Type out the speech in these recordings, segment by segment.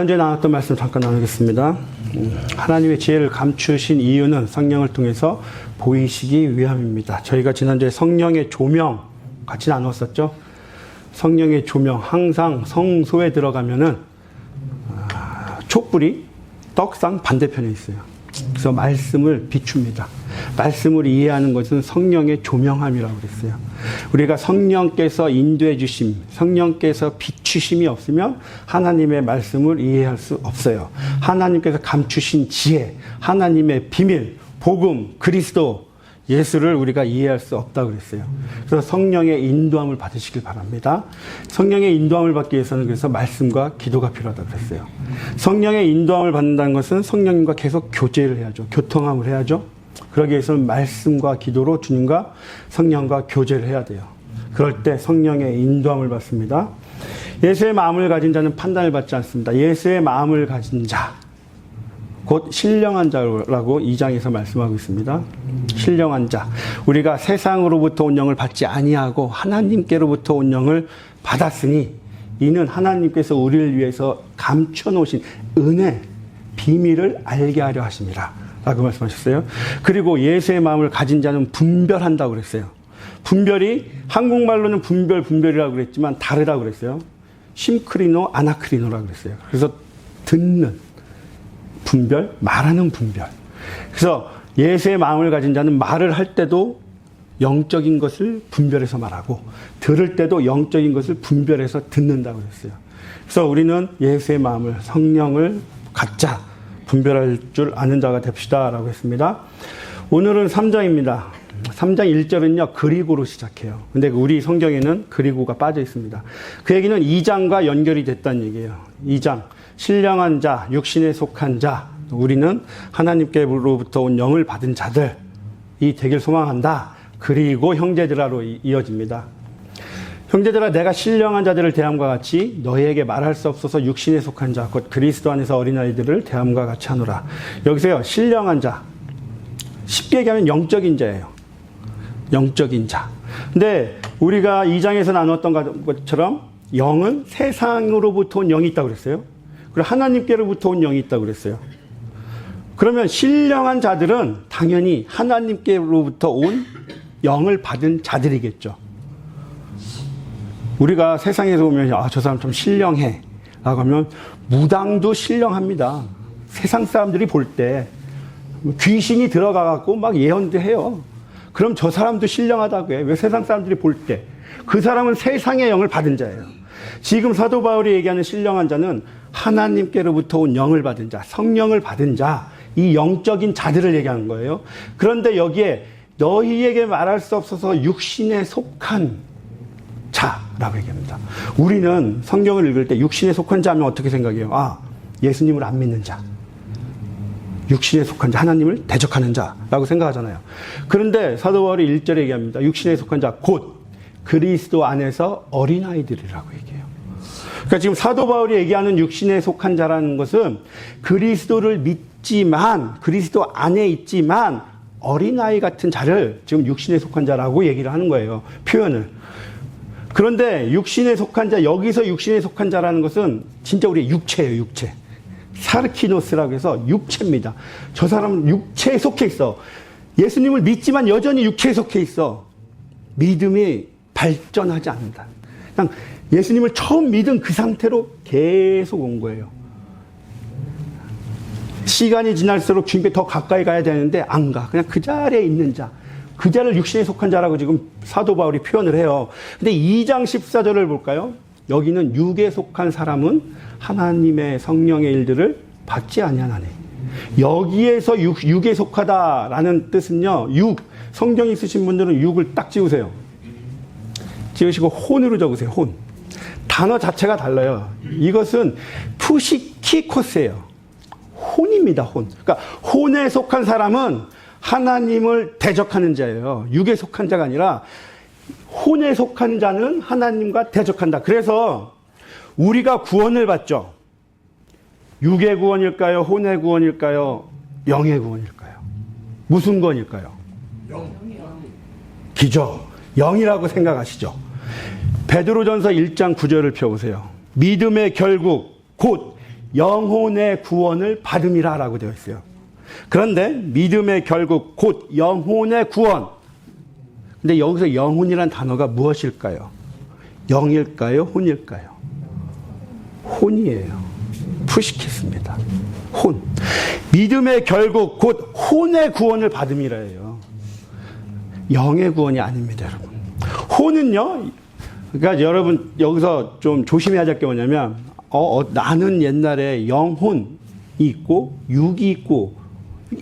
현재 나눴던 말씀 잠깐 나누겠습니다. 하나님의 지혜를 감추신 이유는 성령을 통해서 보이시기 위함입니다. 저희가 지난주에 성령의 조명 같이 나눴었죠. 성령의 조명, 항상 성소에 들어가면은 촛불이 떡상 반대편에 있어요. 그래서 말씀을 비춥니다. 말씀을 이해하는 것은 성령의 조명함이라고 그랬어요. 우리가 성령께서 인도해 주심, 성령께서 비추심이 없으면 하나님의 말씀을 이해할 수 없어요. 하나님께서 감추신 지혜, 하나님의 비밀, 복음, 그리스도, 예수를 우리가 이해할 수 없다고 그랬어요. 그래서 성령의 인도함을 받으시길 바랍니다. 성령의 인도함을 받기 위해서는 그래서 말씀과 기도가 필요하다고 그랬어요. 성령의 인도함을 받는다는 것은 성령님과 계속 교제를 해야죠. 교통함을 해야죠. 그러기 위해서는 말씀과 기도로 주님과 성령과 교제를 해야 돼요. 그럴 때 성령의 인도함을 받습니다. 예수의 마음을 가진 자는 판단을 받지 않습니다. 예수의 마음을 가진 자, 곧 신령한 자라고 2장에서 말씀하고 있습니다. 신령한 자. 우리가 세상으로부터 온 영을 받지 아니하고 하나님께로부터 온 영을 받았으니 이는 하나님께서 우리를 위해서 감춰놓으신 은혜, 비밀을 알게 하려 하심이라 라고 말씀하셨어요. 그리고 예수의 마음을 가진 자는 분별한다고 그랬어요. 분별이 한국말로는 분별이라고 그랬지만 다르다고 그랬어요. 심크리노, 아나크리노라고 그랬어요. 그래서 듣는 분별, 말하는 분별. 그래서 예수의 마음을 가진 자는 말을 할 때도 영적인 것을 분별해서 말하고 들을 때도 영적인 것을 분별해서 듣는다고 했어요. 그래서 우리는 예수의 마음을, 성령을 갖자, 분별할 줄 아는 자가 됩시다 라고 했습니다. 오늘은 3장입니다. 3장 1절은요 그리고로 시작해요. 근데 우리 성경에는 그리고가 빠져 있습니다. 그 얘기는 2장과 연결이 됐다는 얘기예요. 2장 신령한 자, 육신에 속한 자, 우리는 하나님께로부터 온 영을 받은 자들이 되길 소망한다. 그리고 형제들아로 이어집니다. 형제들아, 내가 신령한 자들을 대함과 같이 너희에게 말할 수 없어서 육신에 속한 자, 곧 그리스도 안에서 어린아이들을 대함과 같이 하노라. 여기서요, 신령한 자. 쉽게 얘기하면 영적인 자예요. 영적인 자. 근데 우리가 2장에서 나눴던 것처럼 영은 세상으로부터 온 영이 있다고 그랬어요. 그리고 하나님께로부터 온 영이 있다고 그랬어요. 그러면 신령한 자들은 당연히 하나님께로부터 온 영을 받은 자들이겠죠. 우리가 세상에서 보면 저 사람 좀 신령해 라고 하면 무당도 신령합니다. 세상 사람들이 볼 때 귀신이 들어가 갖고 막 예언도 해요. 그럼 저 사람도 신령하다고 해. 왜? 세상 사람들이 볼 때 그 사람은 세상의 영을 받은 자예요. 지금 사도 바울이 얘기하는 신령한 자는 하나님께로부터 온 영을 받은 자, 성령을 받은 자, 이 영적인 자들을 얘기하는 거예요. 그런데 여기에 너희에게 말할 수 없어서 육신에 속한 자라고 얘기합니다. 우리는 성경을 읽을 때 육신에 속한 자 하면 어떻게 생각해요? 예수님을 안 믿는 자. 육신에 속한 자, 하나님을 대적하는 자라고 생각하잖아요. 그런데 사도 바울이 1절에 얘기합니다. 육신에 속한 자, 곧 그리스도 안에서 어린아이들이라고 얘기해요. 그러니까 지금 사도 바울이 얘기하는 육신에 속한 자라는 것은 그리스도를 믿지만, 그리스도 안에 있지만 어린아이 같은 자를 지금 육신에 속한 자라고 얘기를 하는 거예요. 표현을. 그런데 육신에 속한 자, 여기서 육신에 속한 자라는 것은 진짜 우리의 육체예요, 육체. 사르키노스라고 해서 육체입니다. 저 사람은 육체에 속해 있어. 예수님을 믿지만 여전히 육체에 속해 있어. 믿음이 발전하지 않는다. 그냥 예수님을 처음 믿은 그 상태로 계속 온 거예요. 시간이 지날수록 주님께 더 가까이 가야 되는데 안 가. 그냥 그 자리에 있는 자. 그 자를 육신에 속한 자라고 지금 사도 바울이 표현을 해요. 근데 2장 14절을 볼까요? 여기는 육에 속한 사람은 하나님의 성령의 일들을 받지 아니하나니. 여기에서 육에 속하다라는 뜻은요. 성경이 쓰신 분들은 육을 딱 지우세요. 지우시고 혼으로 적으세요. 혼. 단어 자체가 달라요. 이것은 푸시키코스예요. 혼입니다. 혼. 그러니까 혼에 속한 사람은 하나님을 대적하는 자예요. 육에 속한 자가 아니라 혼에 속한 자는 하나님과 대적한다. 그래서 우리가 구원을 받죠. 육의 구원일까요? 혼의 구원일까요? 영의 구원일까요? 무슨 구원일까요? 기죠. 영이라고 생각하시죠. 베드로전서 1장 9절을 펴보세요. 믿음의 결국 곧 영혼의 구원을 받음이라 라고 되어 있어요. 그런데 믿음의 결국 곧 영혼의 구원. 근데 여기서 영혼이란 단어가 무엇일까요? 영일까요? 혼일까요? 혼이에요. 푸시키스입니다. 혼. 믿음의 결국 곧 혼의 구원을 받음이라 해요. 영의 구원이 아닙니다, 여러분. 혼은요, 그러니까 여러분 여기서 좀 조심해야 될 게 뭐냐면, 나는 옛날에 영혼이 있고 육이 있고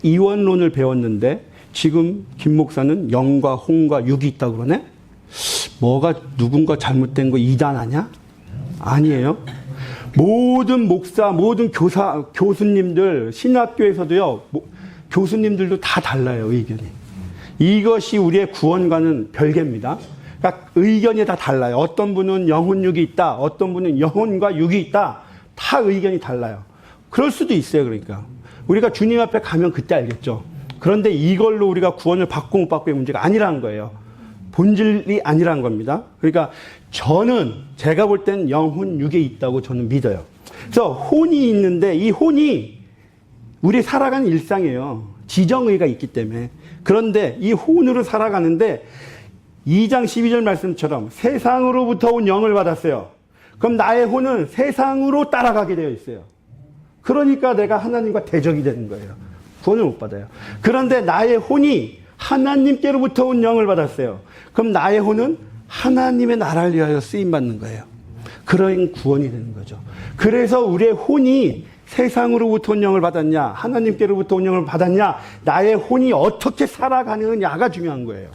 이원론을 배웠는데 지금 김 목사는 영과 혼과 육이 있다고 그러네? 뭐가 누군가 잘못된 거 이단 아냐? 아니에요. 모든 목사, 모든 교수님들, 신학교에서도요, 교수님들도 다 달라요, 의견이. 이것이 우리의 구원과는 별개입니다. 그러니까 의견이 다 달라요. 어떤 분은 영혼육이 있다, 어떤 분은 영혼과 육이 있다, 다 의견이 달라요. 그럴 수도 있어요, 그러니까. 우리가 주님 앞에 가면 그때 알겠죠. 그런데 이걸로 우리가 구원을 받고 못 받고의 문제가 아니라는 거예요. 본질이 아니라는 겁니다. 그러니까 저는 제가 볼 땐 영혼 육에 있다고 저는 믿어요. 그래서 혼이 있는데 이 혼이 우리 살아가는 일상이에요. 지정의가 있기 때문에. 그런데 이 혼으로 살아가는데 2장 12절 말씀처럼 세상으로부터 온 영을 받았어요. 그럼 나의 혼은 세상으로 따라가게 되어 있어요. 그러니까 내가 하나님과 대적이 되는 거예요. 구원을 못 받아요. 그런데 나의 혼이 하나님께로부터 온 영을 받았어요. 그럼 나의 혼은 하나님의 나라를 위하여 쓰임받는 거예요. 그런 구원이 되는 거죠. 그래서 우리의 혼이 세상으로부터 온 영을 받았냐, 하나님께로부터 온 영을 받았냐, 나의 혼이 어떻게 살아가느냐가 중요한 거예요.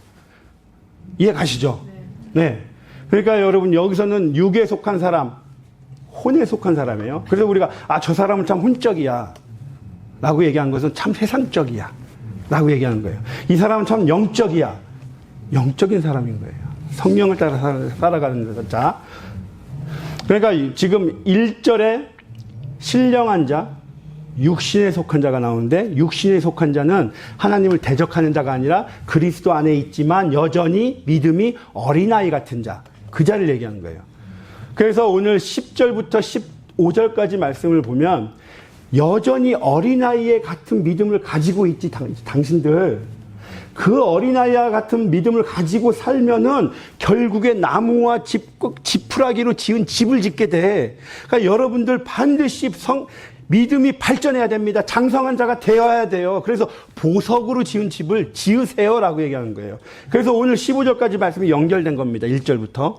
이해 가시죠? 네. 그러니까 여러분 여기서는 육에 속한 사람, 혼에 속한 사람이에요. 그래서 우리가 저 사람은 참 혼적이야 라고 얘기한 것은 참 세상적이야 라고 얘기하는 거예요. 이 사람은 참 영적이야, 영적인 사람인 거예요. 성령을 따라 살아가는 거죠. 자, 그러니까 지금 1절에 신령한 자, 육신에 속한 자가 나오는데, 육신에 속한 자는 하나님을 대적하는 자가 아니라 그리스도 안에 있지만 여전히 믿음이 어린아이 같은 자, 그 자를 얘기하는 거예요. 그래서 오늘 10절부터 15절까지 말씀을 보면 여전히 어린아이의 같은 믿음을 가지고 있지, 당신들. 그 어린아이와 같은 믿음을 가지고 살면은 결국에 나무와 지푸라기로 지은 집을 짓게 돼. 그러니까 여러분들 반드시 믿음이 발전해야 됩니다. 장성한 자가 되어야 돼요. 그래서 보석으로 지은 집을 지으세요라고 얘기하는 거예요. 그래서 오늘 15절까지 말씀이 연결된 겁니다. 1절부터.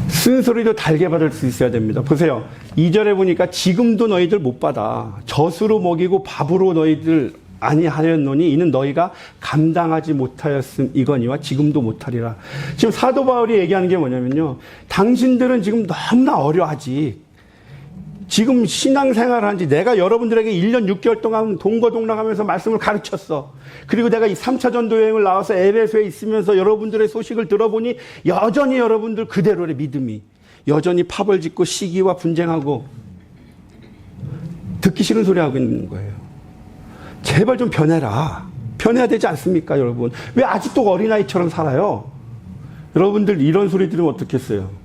쓴소리도 달게 받을 수 있어야 됩니다. 보세요. 2절에 보니까 지금도 너희들 못 받아. 젖으로 먹이고 밥으로 너희들 아니하였노니 이는 너희가 감당하지 못하였음 이거니와 지금도 못하리라. 지금 사도 바울이 얘기하는 게 뭐냐면요. 당신들은 지금 너무나 어려 아직. 지금 신앙생활을 한지 내가 여러분들에게 1년 6개월 동안 동거동락하면서 말씀을 가르쳤어. 그리고 내가 이 3차 전도 여행을 나와서 에베소에 있으면서 여러분들의 소식을 들어보니 여전히 여러분들 그대로의 믿음이 여전히 파벌 짓고 시기와 분쟁하고 듣기 싫은 소리 하고 있는 거예요. 제발 좀 변해라. 변해야 되지 않습니까, 여러분? 왜 아직도 어린아이처럼 살아요? 여러분들 이런 소리 들으면 어떻겠어요?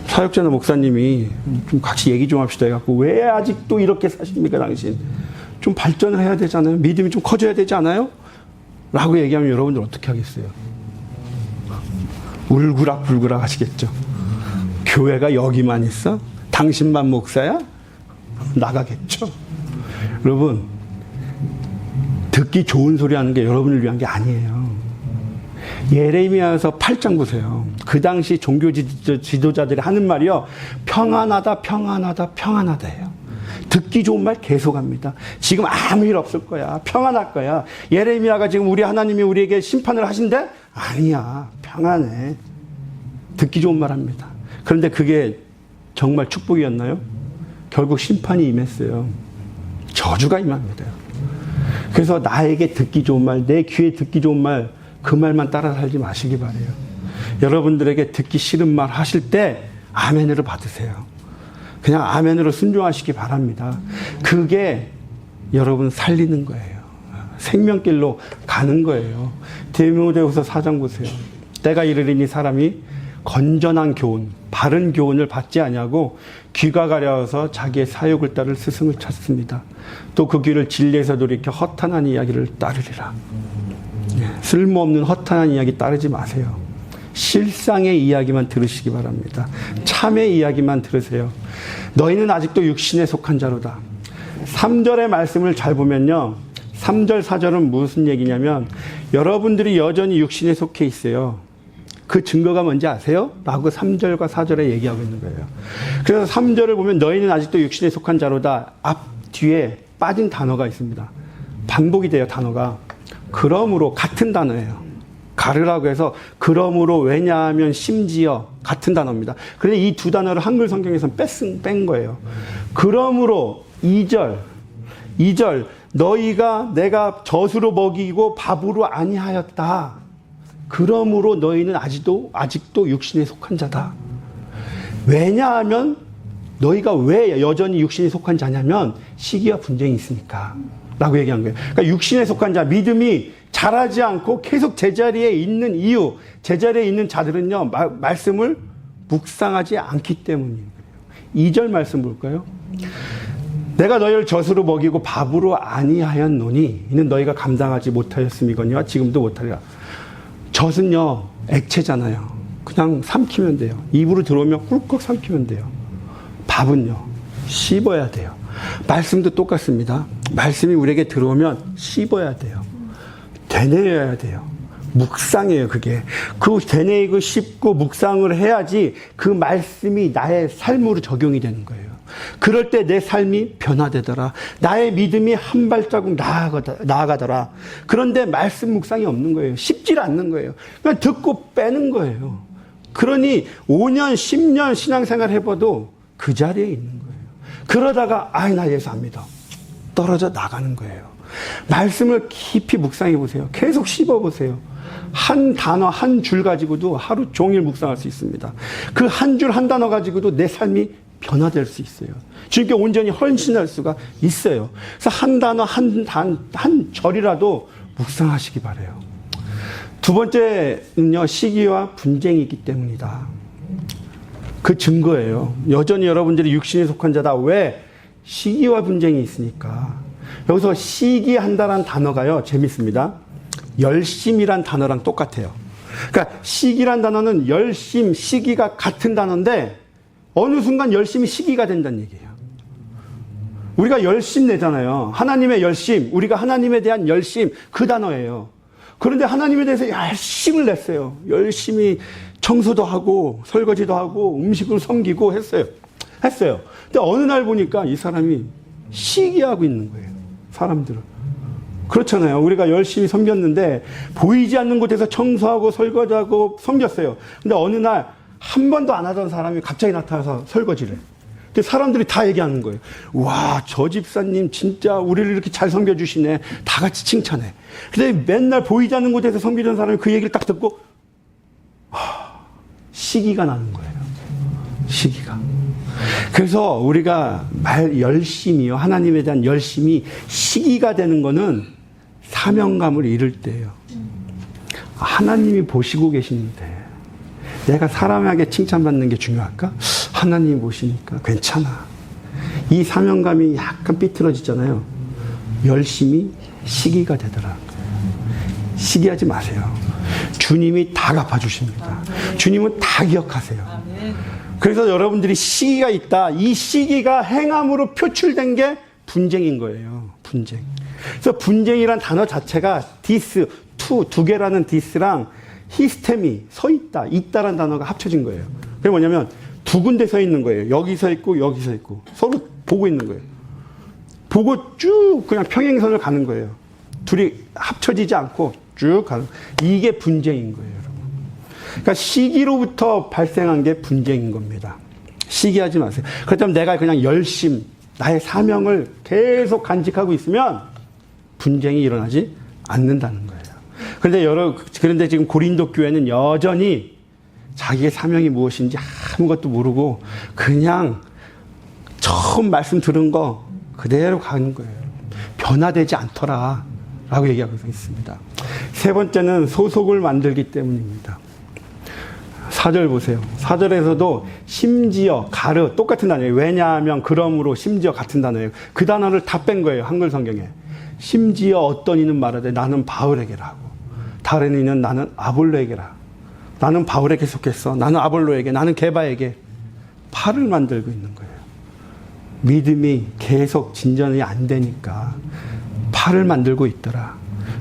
사역자나 목사님이 좀 같이 얘기 좀 합시다 해갖고 왜 아직도 이렇게 사십니까 당신? 좀 발전을 해야 되잖아요. 믿음이 좀 커져야 되지 않아요? 라고 얘기하면 여러분들 어떻게 하겠어요? 울그락불그락 하시겠죠. 교회가 여기만 있어? 당신만 목사야? 나가겠죠. 여러분 듣기 좋은 소리 하는 게 여러분을 위한 게 아니에요. 예레미야서 8장 보세요. 그 당시 종교 지도자들이 하는 말이요. 평안하다, 평안하다, 평안하다예요. 듣기 좋은 말 계속합니다. 지금 아무 일 없을 거야. 평안할 거야. 예레미야가 지금 우리 하나님이 우리에게 심판을 하신대? 아니야. 평안해. 듣기 좋은 말 합니다. 그런데 그게 정말 축복이었나요? 결국 심판이 임했어요. 저주가 임합니다. 그래서 나에게 듣기 좋은 말, 내 귀에 듣기 좋은 말, 그 말만 따라 살지 마시기 바래요. 여러분들에게 듣기 싫은 말 하실 때 아멘으로 받으세요. 그냥 아멘으로 순종하시기 바랍니다. 그게 여러분 살리는 거예요. 생명길로 가는 거예요. 디모데후서 4장 보세요. 때가 이르리니 사람이 건전한 교훈, 바른 교훈을 받지 아니하고 귀가 가려워서 자기의 사욕을 따를 스승을 찾습니다. 또 그 귀를 진리에서 돌이켜 허탄한 이야기를 따르리라. 쓸모없는 허탄한 이야기 따르지 마세요. 실상의 이야기만 들으시기 바랍니다. 참의 이야기만 들으세요. 너희는 아직도 육신에 속한 자로다. 3절의 말씀을 잘 보면요. 3절, 4절은 무슨 얘기냐면 여러분들이 여전히 육신에 속해 있어요. 그 증거가 뭔지 아세요? 라고 3절과 4절에 얘기하고 있는 거예요. 그래서 3절을 보면 너희는 아직도 육신에 속한 자로다. 앞, 뒤에 빠진 단어가 있습니다. 반복이 돼요, 단어가. 그러므로 같은 단어예요. 가르라고 해서 그러므로 왜냐하면 심지어 같은 단어입니다. 그런데 이 두 단어를 한글 성경에서는 뺀 거예요. 그러므로 2절 너희가 내가 젖으로 먹이고 밥으로 아니하였다. 그러므로 너희는 아직도 육신에 속한 자다. 왜냐하면 너희가 왜 여전히 육신에 속한 자냐면 시기와 분쟁이 있으니까 라고 얘기한 거예요. 그러니까 육신에 속한 자, 믿음이 자라지 않고 계속 제자리에 있는 이유, 제자리에 있는 자들은요, 말씀을 묵상하지 않기 때문이에요. 2절 말씀 볼까요? 내가 너희를 젖으로 먹이고 밥으로 아니하였노니 이는 너희가 감당하지 못하였음이거니와 지금도 못하리라. 젖은요, 액체잖아요. 그냥 삼키면 돼요. 입으로 들어오면 꿀꺽 삼키면 돼요. 밥은요, 씹어야 돼요. 말씀도 똑같습니다. 말씀이 우리에게 들어오면 씹어야 돼요. 되뇌어야 돼요. 묵상이에요, 그게. 그 되뇌이고 씹고 묵상을 해야지 그 말씀이 나의 삶으로 적용이 되는 거예요. 그럴 때 내 삶이 변화되더라. 나의 믿음이 한 발자국 나아가더라. 그런데 말씀 묵상이 없는 거예요. 쉽지 않는 거예요. 그냥 듣고 빼는 거예요. 그러니 5년, 10년 신앙생활 해봐도 그 자리에 있는 거예요. 그러다가 나 예수 안 믿어. 떨어져 나가는 거예요. 말씀을 깊이 묵상해 보세요. 계속 씹어 보세요. 한 단어, 한 줄 가지고도 하루 종일 묵상할 수 있습니다. 그 한 줄, 한 단어 가지고도 내 삶이 변화될 수 있어요. 주님께 온전히 헌신할 수가 있어요. 그래서 한 단어, 한 절이라도 묵상하시기 바라요. 두 번째는요, 시기와 분쟁이 있기 때문이다. 그 증거예요. 여전히 여러분들이 육신에 속한 자다. 왜? 시기와 분쟁이 있으니까. 여기서 시기한다라는 단어가요, 재밌습니다. 열심이란 단어랑 똑같아요. 그러니까 시기란 단어는 열심, 시기가 같은 단어인데 어느 순간 열심이 시기가 된다는 얘기예요. 우리가 열심 내잖아요. 하나님의 열심, 우리가 하나님에 대한 열심, 그 단어예요. 그런데 하나님에 대해서 열심을 냈어요. 열심히 청소도 하고 설거지도 하고 음식을 섬기고 했어요. 근데 어느 날 보니까 이 사람이 시기하고 있는 거예요. 사람들은. 그렇잖아요. 우리가 열심히 섬겼는데 보이지 않는 곳에서 청소하고 설거지하고 섬겼어요. 근데 어느 날 한 번도 안 하던 사람이 갑자기 나타나서 설거지를 해. 근데 사람들이 다 얘기하는 거예요. 와, 저 집사님 진짜 우리를 이렇게 잘 섬겨주시네. 다 같이 칭찬해. 근데 맨날 보이지 않는 곳에서 섬기던 사람이 그 얘기를 딱 듣고 시기가 나는 거예요. 시기가. 그래서 우리가 열심이요. 하나님에 대한 열심이 시기가 되는 거는 사명감을 잃을 때예요. 하나님이 보시고 계시는데 내가 사람에게 칭찬받는 게 중요할까? 하나님이 보시니까 괜찮아. 이 사명감이 약간 삐뚤어지잖아요. 열심히 시기가 되더라. 시기하지 마세요. 주님이 다 갚아주십니다. 주님은 다 기억하세요. 그래서 여러분들이 시기가 있다. 이 시기가 행함으로 표출된 게 분쟁인 거예요. 분쟁. 그래서 분쟁이란 단어 자체가 디스, 두 개라는 디스랑 히스테미, 서 있다, 있다라는 단어가 합쳐진 거예요. 그게 뭐냐면 두 군데 서 있는 거예요. 여기 서 있고 여기 서 있고 서로 보고 있는 거예요. 보고 쭉 그냥 평행선을 가는 거예요. 둘이 합쳐지지 않고 쭉 가는 거예요. 이게 분쟁인 거예요, 여러분. 그러니까 시기로부터 발생한 게 분쟁인 겁니다. 시기하지 마세요. 그렇다면 내가 그냥 나의 사명을 계속 간직하고 있으면 분쟁이 일어나지 않는다는 거예요. 그런데 지금 고린도 교회는 여전히 자기의 사명이 무엇인지 아무것도 모르고 그냥 처음 말씀 들은 거 그대로 가는 거예요. 변화되지 않더라 라고 얘기하고 있습니다. 세 번째는 소속을 만들기 때문입니다. 4절 보세요. 4절에서도 심지어 가르 똑같은 단어예요. 왜냐하면 그러므로 심지어 같은 단어예요. 그 단어를 다 뺀 거예요. 한글 성경에. 심지어 어떤 이는 말하되 나는 바울에게라 하고 다른 이는 나는 아볼로에게라. 나는 바울에게 속했어. 나는 아볼로에게. 나는 게바에게. 팔을 만들고 있는 거예요. 믿음이 계속 진전이 안 되니까 팔을 만들고 있더라.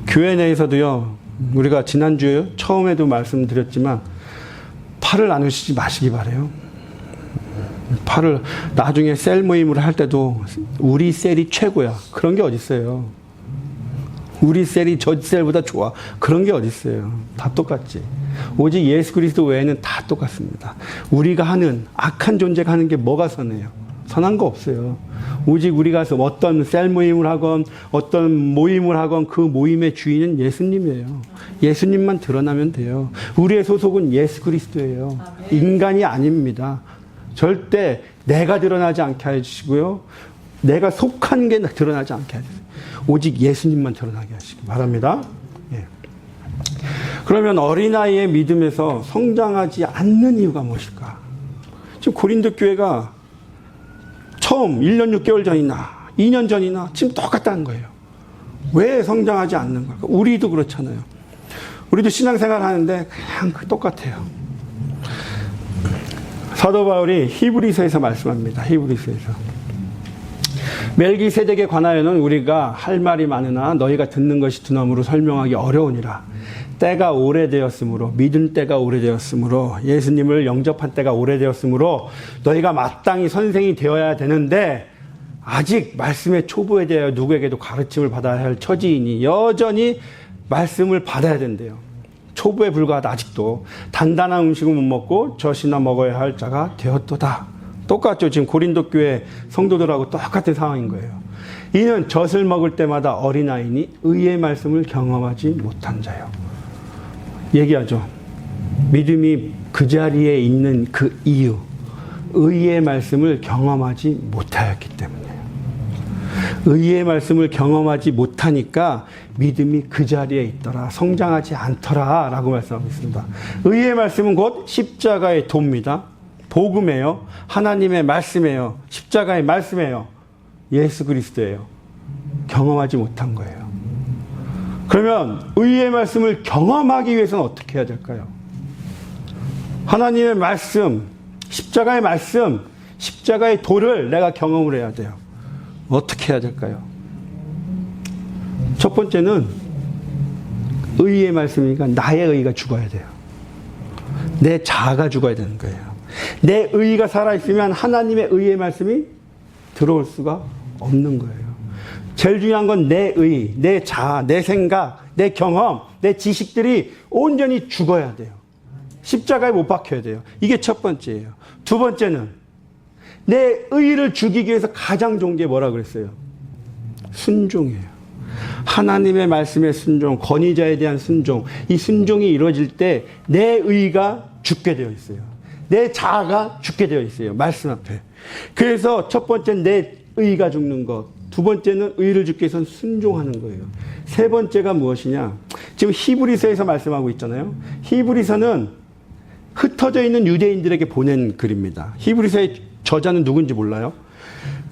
교회 내에서도요. 우리가 지난주에 처음에도 말씀드렸지만 팔을 나누시지 마시기 바래요. 팔을 나중에 셀 모임을 할 때도 우리 셀이 최고야. 그런 게 어딨어요. 우리 셀이 저 셀보다 좋아. 그런 게 어딨어요. 다 똑같지. 오직 예수 그리스도 외에는 다 똑같습니다. 우리가 하는 악한 존재가 하는 게 뭐가 선해요? 선한 거 없어요. 오직 우리가 어떤 셀 모임을 하건 어떤 모임을 하건 그 모임의 주인은 예수님이에요. 예수님만 드러나면 돼요. 우리의 소속은 예수 그리스도예요. 인간이 아닙니다. 절대 내가 드러나지 않게 해주시고요. 내가 속한 게 드러나지 않게 해주세요. 오직 예수님만 드러나게 하시기 바랍니다. 예. 그러면 어린아이의 믿음에서 성장하지 않는 이유가 무엇일까? 지금 고린도 교회가 처음 1년 6개월 전이나 2년 전이나 지금 똑같다는 거예요. 왜 성장하지 않는 걸까? 우리도 그렇잖아요. 우리도 신앙생활 하는데 그냥 똑같아요. 사도 바울이 히브리서에서 말씀합니다. 히브리서에서. 멜기세덱에 관하여는 우리가 할 말이 많으나 너희가 듣는 것이 두나무로 설명하기 어려우니라. 때가 오래되었으므로, 믿은 때가 오래되었으므로, 예수님을 영접한 때가 오래되었으므로 너희가 마땅히 선생이 되어야 되는데 아직 말씀의 초보에 대하여 누구에게도 가르침을 받아야 할 처지이니 여전히 말씀을 받아야 된대요. 초보에 불과하다. 아직도 단단한 음식을 못 먹고 젖이나 먹어야 할 자가 되었도다. 똑같죠. 지금 고린도 교회 성도들하고 똑같은 상황인 거예요. 이는 젖을 먹을 때마다 어린아이니 의의 말씀을 경험하지 못한 자요. 얘기하죠. 믿음이 그 자리에 있는 그 이유, 의의 말씀을 경험하지 못하였기 때문이에요. 의의 말씀을 경험하지 못하니까 믿음이 그 자리에 있더라. 성장하지 않더라. 라고 말씀하고 있습니다. 의의 말씀은 곧 십자가의 도입니다. 복음이에요. 하나님의 말씀이에요. 십자가의 말씀이에요. 예수 그리스도예요. 경험하지 못한 거예요. 그러면 의의 말씀을 경험하기 위해서는 어떻게 해야 될까요? 하나님의 말씀, 십자가의 말씀, 십자가의 도를 내가 경험을 해야 돼요. 어떻게 해야 될까요? 첫 번째는 의의 말씀이니까 나의 의가 죽어야 돼요. 내 자아가 죽어야 되는 거예요. 내 의가 살아있으면 하나님의 의의 말씀이 들어올 수가 없는 거예요. 제일 중요한 건 내 의, 내 자아, 내 생각, 내 경험, 내 지식들이 온전히 죽어야 돼요. 십자가에 못 박혀야 돼요. 이게 첫 번째예요. 두 번째는 내 의를 죽이기 위해서 가장 좋은 게 뭐라 그랬어요? 순종이에요. 하나님의 말씀에 순종, 권위자에 대한 순종. 이 순종이 이루어질 때 내 의가 죽게 되어 있어요. 내 자아가 죽게 되어 있어요. 말씀 앞에. 그래서 첫 번째는 내 의가 죽는 것. 두 번째는 의를 죽기 위해서는 순종하는 거예요. 세 번째가 무엇이냐? 지금 히브리서에서 말씀하고 있잖아요. 히브리서는 흩어져 있는 유대인들에게 보낸 글입니다. 히브리서의 저자는 누군지 몰라요.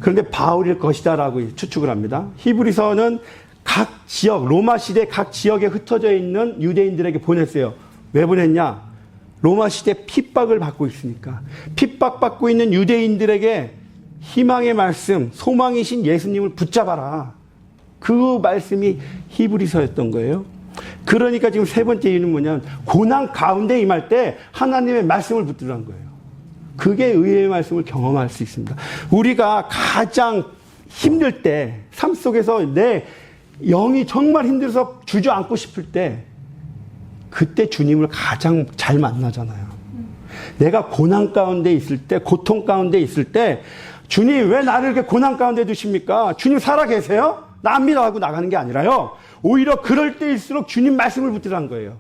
그런데 바울일 것이다라고 추측을 합니다. 히브리서는 각 지역, 로마 시대 각 지역에 흩어져 있는 유대인들에게 보냈어요. 왜 보냈냐? 로마 시대 핍박을 받고 있으니까. 핍박받고 있는 유대인들에게 희망의 말씀, 소망이신 예수님을 붙잡아라. 그 말씀이 히브리서였던 거예요. 그러니까 지금 세 번째 이유는 뭐냐면 고난 가운데 임할 때 하나님의 말씀을 붙들라는 거예요. 그게 의의 말씀을 경험할 수 있습니다. 우리가 가장 힘들 때, 삶 속에서 내 영이 정말 힘들어서 주저앉고 싶을 때 그때 주님을 가장 잘 만나잖아요. 내가 고난 가운데 있을 때, 고통 가운데 있을 때 주님 왜 나를 이렇게 고난 가운데 두십니까? 주님 살아 계세요? 나 안 믿어 하고 나가는 게 아니라요. 오히려 그럴 때일수록 주님 말씀을 붙들라는 거예요.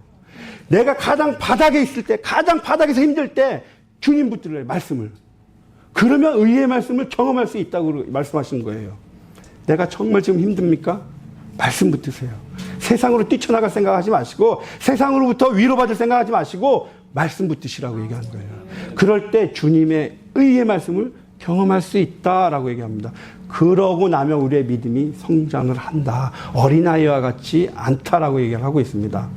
내가 가장 바닥에 있을 때, 가장 바닥에서 힘들 때 주님 붙들래요. 말씀을. 그러면 의의 말씀을 경험할 수 있다고 말씀하시는 거예요. 내가 정말 지금 힘듭니까? 말씀 붙드세요. 세상으로 뛰쳐나갈 생각하지 마시고 세상으로부터 위로받을 생각하지 마시고 말씀 붙드시라고 얘기하는 거예요. 그럴 때 주님의 의의 말씀을 경험할 수 있다라고 얘기합니다. 그러고 나면 우리의 믿음이 성장을 한다. 어린아이와 같지 않다라고 얘기를 하고 있습니다.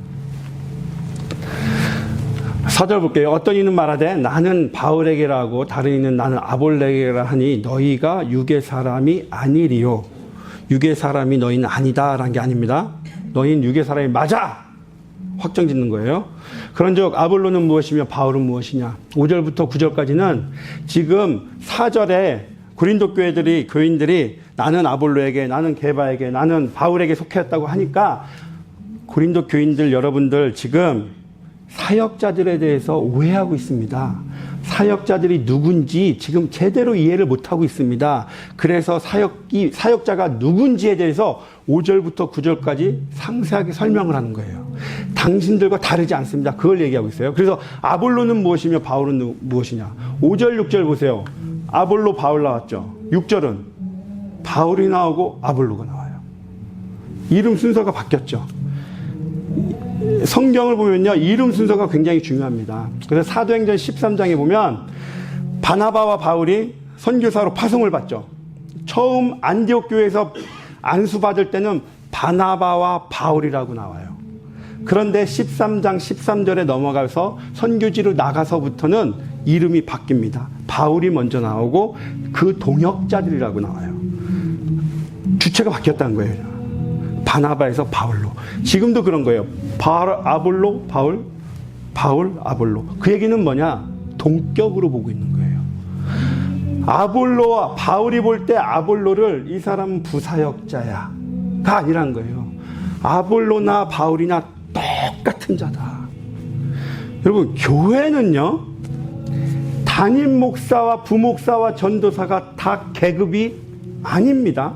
4절 볼게요. 어떤 이는 말하되 나는 바울에게라고 다른 이는 나는 아볼레게라 하니 너희가 육의 사람이 아니리요. 육의 사람이 너희는 아니다라는 게 아닙니다. 너희는 육의 사람이 맞아! 확정 짓는 거예요. 그런즉 아볼로는 무엇이며 바울은 무엇이냐. 5절부터 9절까지는 지금 4절에 고린도 교인들이 나는 아볼로에게, 나는 게바에게, 나는 바울에게 속했다고 하니까 고린도 교인들 여러분들 지금 사역자들에 대해서 오해하고 있습니다. 사역자들이 누군지 지금 제대로 이해를 못하고 있습니다. 그래서 사역자가 누군지에 대해서 5절부터 9절까지 상세하게 설명을 하는 거예요. 당신들과 다르지 않습니다. 그걸 얘기하고 있어요. 그래서 아볼로는 무엇이며 바울은 무엇이냐. 5절, 6절 보세요. 아볼로, 바울 나왔죠. 6절은 바울이 나오고 아볼로가 나와요. 이름 순서가 바뀌었죠. 성경을 보면요, 이름 순서가 굉장히 중요합니다. 그래서 사도행전 13장에 보면 바나바와 바울이 선교사로 파송을 받죠. 처음 안디옥 교회에서 안수받을 때는 바나바와 바울이라고 나와요. 그런데 13장 13절에 넘어가서 선교지로 나가서부터는 이름이 바뀝니다. 바울이 먼저 나오고 그 동역자들이라고 나와요. 주체가 바뀌었다는 거예요. 바나바에서 바울로. 지금도 그런 거예요. 아볼로, 바울, 아볼로. 그 얘기는 뭐냐? 동격으로 보고 있는 거예요. 아볼로와 바울이 볼 때 아볼로를 이 사람은 부사역자야가 아니란 거예요. 아볼로나 바울이나 똑같은 자다. 여러분, 교회는요, 담임 목사와 부목사와 전도사가 다 계급이 아닙니다.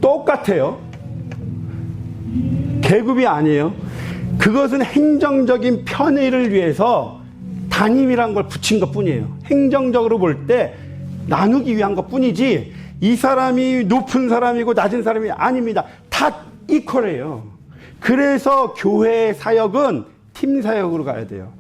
똑같아요. 계급이 아니에요. 그것은 행정적인 편의를 위해서 담임이란 걸 붙인 것 뿐이에요. 행정적으로 볼 때 나누기 위한 것 뿐이지 이 사람이 높은 사람이고 낮은 사람이 아닙니다. 다 이퀄해요. 그래서 교회의 사역은 팀 사역으로 가야 돼요.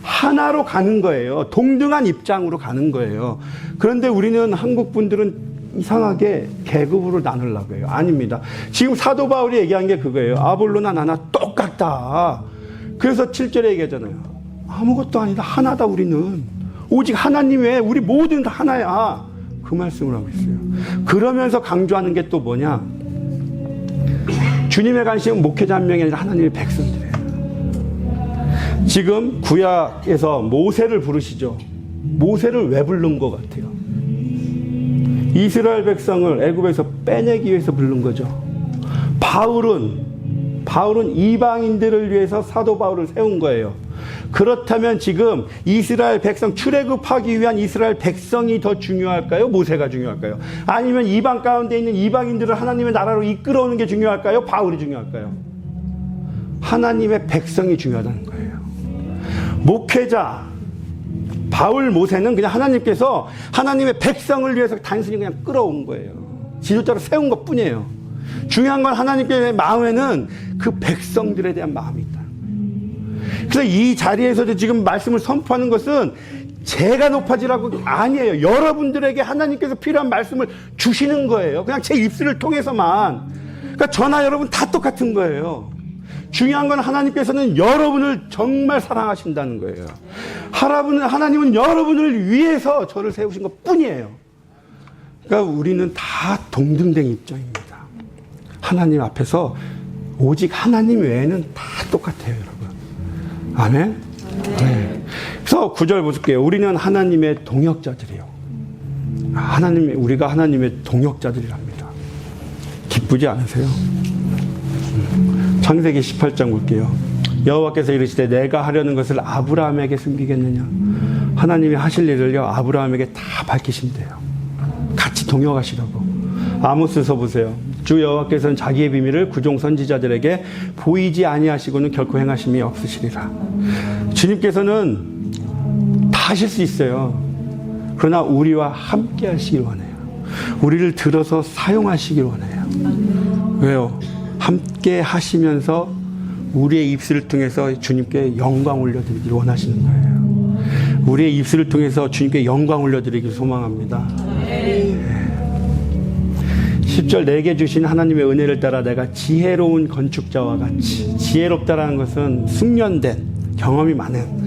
하나로 가는 거예요. 동등한 입장으로 가는 거예요. 그런데 우리는 한국 분들은 이상하게 계급으로 나누려고 해요. 아닙니다. 지금 사도 바울이 얘기한 게 그거예요. 아볼로나 나나 똑같다. 그래서 7절에 얘기하잖아요. 아무것도 아니다. 하나다 우리는. 오직 하나님 외에 우리 모두는 다 하나야. 그 말씀을 하고 있어요. 그러면서 강조하는 게 또 뭐냐. 주님의 관심은 목회자 한 명이 아니라 하나님의 백성들이에요. 지금 구약에서 모세를 부르시죠. 모세를 왜 부른 것 같아요? 이스라엘 백성을 애굽에서 빼내기 위해서 부른 거죠. 바울은 이방인들을 위해서 사도 바울을 세운 거예요. 그렇다면 지금 이스라엘 백성 출애굽하기 위한 이스라엘 백성이 더 중요할까요? 모세가 중요할까요? 아니면 이방 가운데 있는 이방인들을 하나님의 나라로 이끌어오는 게 중요할까요? 바울이 중요할까요? 하나님의 백성이 중요하다는 거예요. 목회자 바울, 모세는 그냥 하나님께서 하나님의 백성을 위해서 단순히 그냥 끌어온 거예요. 지도자로 세운 것 뿐이에요. 중요한 건 하나님의 마음에는 그 백성들에 대한 마음이 있다. 그래서 이 자리에서도 지금 말씀을 선포하는 것은 제가 높아지라고 아니에요. 여러분들에게 하나님께서 필요한 말씀을 주시는 거예요. 그냥 제 입술을 통해서만. 그러니까 저나 여러분 다 똑같은 거예요. 중요한 건 하나님께서는 여러분을 정말 사랑하신다는 거예요. 하나님은 여러분을 위해서 저를 세우신 것 뿐이에요. 그러니까 우리는 다 동등된 입장입니다. 하나님 앞에서 오직 하나님 외에는 다 똑같아요, 여러분. 아멘? 네. 그래서 9절 보실게요. 우리는 하나님의 동역자들이요. 우리가 하나님의 동역자들이랍니다. 기쁘지 않으세요? 창세기 18장 볼게요. 여호와께서 이르시되 내가 하려는 것을 아브라함에게 숨기겠느냐. 하나님이 하실 일을요 아브라함에게 다 밝히신대요. 같이 동역하시라고. 아모스서 보세요. 주 여호와께서는 자기의 비밀을 구종 선지자들에게 보이지 아니하시고는 결코 행하심이 없으시리라. 주님께서는 다 하실 수 있어요. 그러나 우리와 함께 하시길 원해요. 우리를 들어서 사용하시길 원해요. 왜요? 함께 하시면서 우리의 입술을 통해서 주님께 영광 올려드리길 원하시는 거예요. 우리의 입술을 통해서 주님께 영광 올려드리길 소망합니다. 10절 내게 주신 하나님의 은혜를 따라 내가 지혜로운 건축자와 같이, 지혜롭다라는 것은 숙련된 경험이 많은,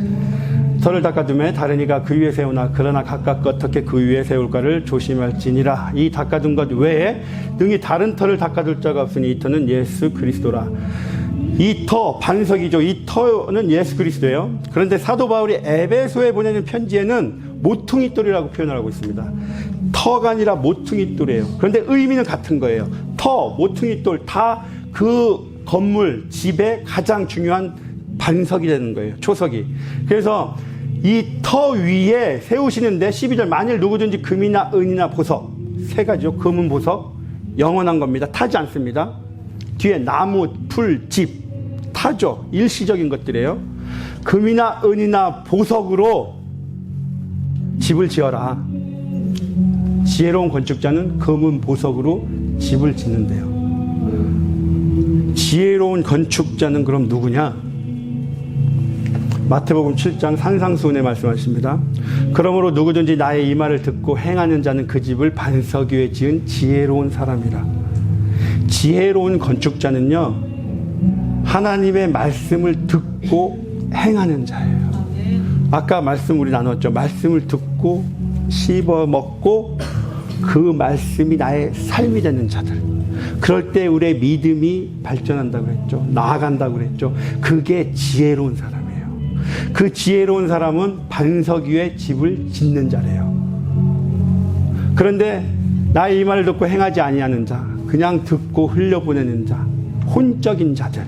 터를 닦아둠에 다른 이가 그 위에 세우나 그러나 각각 어떻게 그 위에 세울까를 조심할지니라. 이 닦아둔 것 외에 능히 다른 터를 닦아둘 자가 없으니 이 터는 예수 그리스도라. 이 터, 반석이죠. 이 터는 예수 그리스도예요. 그런데 사도 바울이 에베소에 보내는 편지에는 모퉁이돌이라고 표현을 하고 있습니다. 터가 아니라 모퉁이돌이에요. 그런데 의미는 같은 거예요. 터, 모퉁이돌 다 그 건물, 집의 가장 중요한 반석이 되는 거예요. 초석이. 그래서 이 터 위에 세우시는데 12절 만일 누구든지 금이나 은이나 보석, 세 가지죠. 금은 보석, 영원한 겁니다. 타지 않습니다. 뒤에 나무, 풀, 집 타죠. 일시적인 것들이에요. 금이나 은이나 보석으로 집을 지어라. 지혜로운 건축자는 금은 보석으로 집을 짓는데요. 지혜로운 건축자는 그럼 누구냐? 마태복음 7장 산상수훈에 말씀하십니다. 그러므로 누구든지 나의 이 말을 듣고 행하는 자는 그 집을 반석 위에 지은 지혜로운 사람이라. 지혜로운 건축자는요, 하나님의 말씀을 듣고 행하는 자예요. 아까 말씀 우리 나눴죠. 말씀을 듣고 씹어 먹고 그 말씀이 나의 삶이 되는 자들. 그럴 때 우리의 믿음이 발전한다고 그랬죠. 나아간다고 그랬죠. 그게 지혜로운 사람이에요. 그 지혜로운 사람은 반석 위에 집을 짓는 자래요. 그런데 나의 이 말을 듣고 행하지 아니하는 자, 그냥 듣고 흘려보내는 자, 혼적인 자들,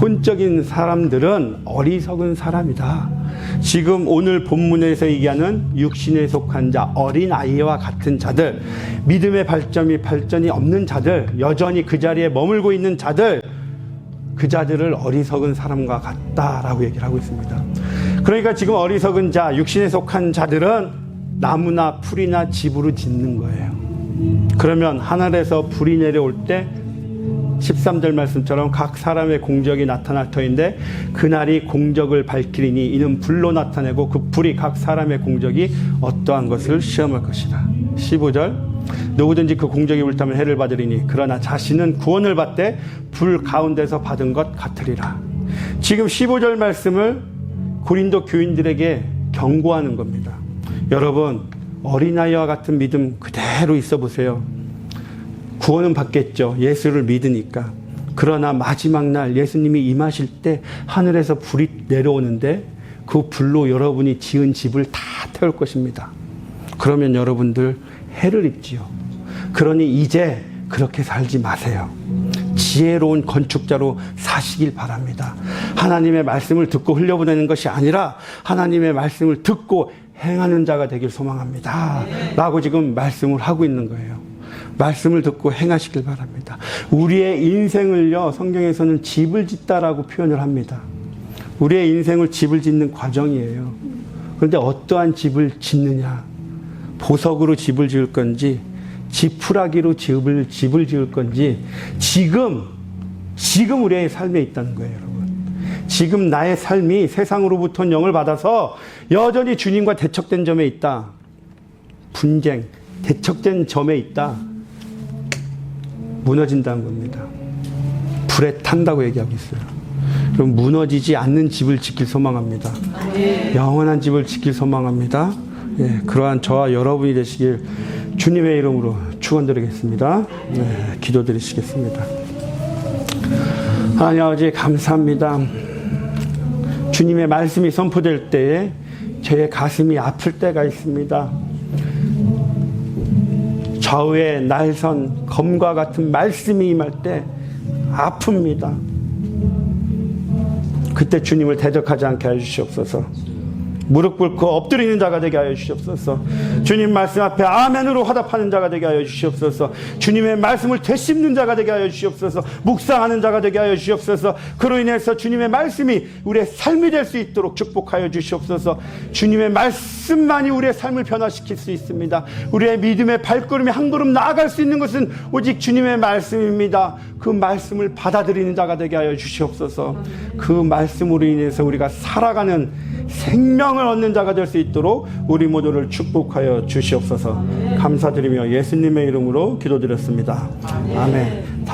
혼적인 사람들은 어리석은 사람이다. 지금 오늘 본문에서 얘기하는 육신에 속한 자, 어린아이와 같은 자들, 믿음의 발전이 없는 자들, 여전히 그 자리에 머물고 있는 자들, 그 자들을 어리석은 사람과 같다라고 얘기를 하고 있습니다. 그러니까 지금 어리석은 자, 육신에 속한 자들은 나무나 풀이나 집으로 짓는 거예요. 그러면 하늘에서 불이 내려올 때 13절 말씀처럼 각 사람의 공적이 나타날 터인데 그날이 공적을 밝히리니 이는 불로 나타내고 그 불이 각 사람의 공적이 어떠한 것을 시험할 것이다. 15절 누구든지 그 공적이 옳다면 해를 받으리니 그러나 자신은 구원을 받되 불 가운데서 받은 것 같으리라. 지금 15절 말씀을 고린도 교인들에게 경고하는 겁니다. 여러분, 어린아이와 같은 믿음 그대로 있어 보세요. 구원은 받겠죠. 예수를 믿으니까. 그러나 마지막 날 예수님이 임하실 때 하늘에서 불이 내려오는데 그 불로 여러분이 지은 집을 다 태울 것입니다. 그러면 여러분들 해를 입지요. 그러니 이제 그렇게 살지 마세요. 지혜로운 건축자로 사시길 바랍니다. 하나님의 말씀을 듣고 흘려보내는 것이 아니라 하나님의 말씀을 듣고 행하는 자가 되길 소망합니다. 라고 지금 말씀을 하고 있는 거예요. 말씀을 듣고 행하시길 바랍니다. 우리의 인생을요, 성경에서는 집을 짓다라고 표현을 합니다. 우리의 인생을 집을 짓는 과정이에요. 그런데 어떠한 집을 짓느냐? 보석으로 집을 지을 건지, 지푸라기로 집을 지을 건지, 지금 우리의 삶에 있다는 거예요, 여러분. 지금 나의 삶이 세상으로부터 영을 받아서 여전히 주님과 대척된 점에 있다. 분쟁, 대척된 점에 있다. 무너진다는 겁니다. 불에 탄다고 얘기하고 있어요. 그럼 무너지지 않는 집을 짓길 소망합니다. 영원한 집을 짓길 소망합니다. 예, 그러한 저와 여러분이 되시길 주님의 이름으로 축원드리겠습니다. 네, 기도드리시겠습니다. 하나님 아버지 감사합니다. 주님의 말씀이 선포될 때에 저의 가슴이 아플 때가 있습니다. 좌우에 날선 검과 같은 말씀이 임할 때 아픕니다. 그때 주님을 대적하지 않게 해주시옵소서. 무릎 꿇고 엎드리는 자가 되게 하여 주시옵소서. 주님 말씀 앞에 아멘으로 화답하는 자가 되게 하여 주시옵소서. 주님의 말씀을 되씹는 자가 되게 하여 주시옵소서. 묵상하는 자가 되게 하여 주시옵소서. 그로 인해서 주님의 말씀이 우리의 삶이 될 수 있도록 축복하여 주시옵소서. 주님의 말씀만이 우리의 삶을 변화시킬 수 있습니다. 우리의 믿음의 발걸음이 한 걸음 나아갈 수 있는 것은 오직 주님의 말씀입니다. 그 말씀을 받아들이는 자가 되게 하여 주시옵소서. 그 말씀으로 인해서 우리가 살아가는 생명을 얻는 자가 될 수 있도록 우리 모두를 축복하여 주시옵소서. 감사드리며 예수님의 이름으로 기도드렸습니다. 아멘.